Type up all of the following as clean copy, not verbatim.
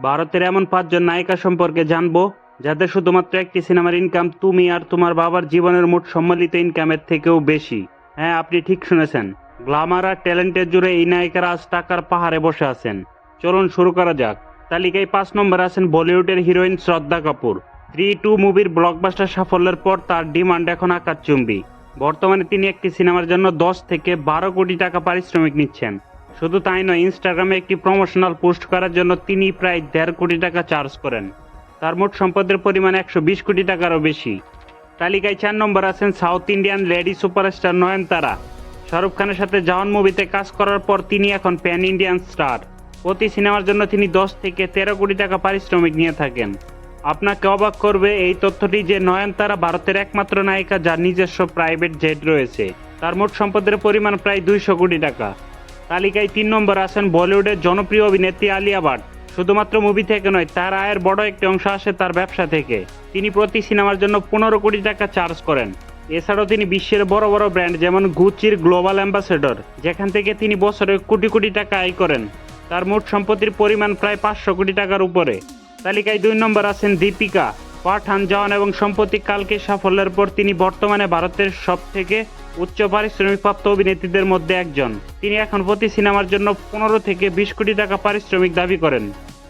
ভারতের এমন 5 জন নায়িকা সম্পর্কে জানবো যাদের শুধুমাত্র একটি সিনেমার ইনকাম তুমি আর তোমার বাবার জীবনের মোট সম্মিলিত ইনকামের থেকেও বেশি। হ্যাঁ, আপনি ঠিক শুনেছেন। গ্ল্যামার আর ট্যালেন্টের জুড়ে এই নায়িকারা আজ টাকার পাহাড়ে বসে আছেন। চলুন শুরু করা যাক। তালিকায় 5 নম্বরে আছেন বলিউডের হিরোইন শ্রদ্ধা কাপুর। 3-2 মুভির ব্লকবাস্টার সাফল্যের পর তার ডিমান্ড এখন আকাশচুম্বী। বর্তমানে তিনি একটি সিনেমার জন্য 10 থেকে 12 কোটি টাকা পারিশ্রমিক নিচ্ছেন। শুধু তাই নয়, ইনস্টাগ্রামে একটি প্রমোশনাল পোস্ট করার জন্য তিনি প্রায় 1.5 কোটি টাকা চার্জ করেন। তার মোট সম্পদের পরিমাণ 120 কোটি টাকারও বেশি। তালিকায় 4 নম্বর আছেন সাউথ ইন্ডিয়ান লেডি সুপারস্টার নয়নতারা। শাহরুখ খানের সাথে জওয়ান মুভিতে কাজ করার পর তিনি এখন প্যান ইন্ডিয়ান স্টার। প্রতি সিনেমার জন্য তিনি 10 থেকে 13 কোটি টাকা পারিশ্রমিক নিয়ে থাকেন। আপনাকে অবাক করবে এই তথ্যটি যে নয়নতারা ভারতের একমাত্র নায়িকা যার নিজস্ব প্রাইভেট জেট রয়েছে। তার মোট সম্পদের পরিমাণ প্রায় 200 কোটি টাকা। তালিকায় 3 নম্বর আছেন বলিউডের জনপ্রিয় অভিনেত্রী আলিয়া ভাট। শুধুমাত্র মুভি থেকে নয়, তার আয়ের বড় একটি অংশ আসে তার ব্যবসা থেকে। তিনি প্রতি সিনেমার জন্য 15 কোটি টাকা চার্জ করেন। এছাড়াও তিনি বিশ্বের বড় বড় ব্র্যান্ড যেমন গুচির গ্লোবাল অ্যাম্বাসেডর, যেখান থেকে তিনি বছরে কোটি কোটি টাকা আয় করেন। তার মোট সম্পত্তির পরিমাণ প্রায় 500 কোটি টাকার উপরে। তালিকায় 2 নম্বর আছেন দীপিকা। পাঠান, জওয়ান এবং সম্প্রতি কালকে সাফল্যের পর তিনি বর্তমানে ভারতের সব থেকে উচ্চ পারিশ্রমিকপ্রাপ্ত অভিনেত্রীদের মধ্যে একজন। তিনি এখন প্রতি সিনেমার জন্য 15 থেকে 20 কোটি টাকা পারিশ্রমিক দাবি করেন।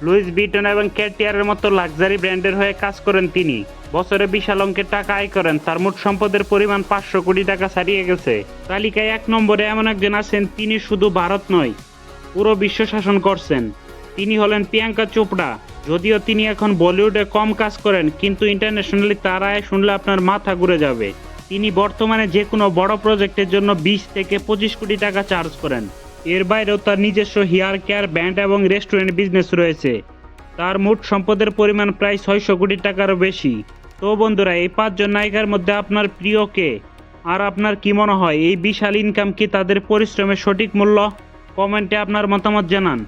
লুইস ভিটন এবং ক্যাটিয়ারের মতো লাক্সারি ব্র্যান্ডের হয়ে কাজ করেন তিনি। বছরে বিশাল অঙ্কের টাকা আয় করেন। তার মোট সম্পদের পরিমাণ 500 কোটি টাকা ছাড়িয়ে গেছে। তালিকায় 1 নম্বরে এমন একজন আছেন, তিনি শুধু ভারত নয়, পুরো বিশ্ব শাসন করছেন। তিনি হলেন প্রিয়াঙ্কা চোপড়া। যদিও তিনি এখন বলিউডে কম কাজ করেন, কিন্তু ইন্টারন্যাশনালি তার আয় শুনলে আপনার মাথা ঘুরে যাবে। তিনি বর্তমানে যে কোনো বড় প্রজেক্টের জন্য 20 থেকে 25 কোটি টাকা চার্জ করেন। এর বাইরেও তার নিজস্ব হেয়ার কেয়ার ব্র্যান্ড এবং রেস্টুরেন্ট বিজনেস রয়েছে। তার মোট সম্পদের পরিমাণ প্রায় 600 কোটি টাকারও বেশি। তো বন্ধুরা, এই 5 জন নায়িকার মধ্যে আপনার প্রিয় কে? আর আপনার কি মনে হয় এই বিশাল ইনকাম কি তাদের পরিশ্রমের সঠিক মূল্য? কমেন্টে আপনার মতামত জানান।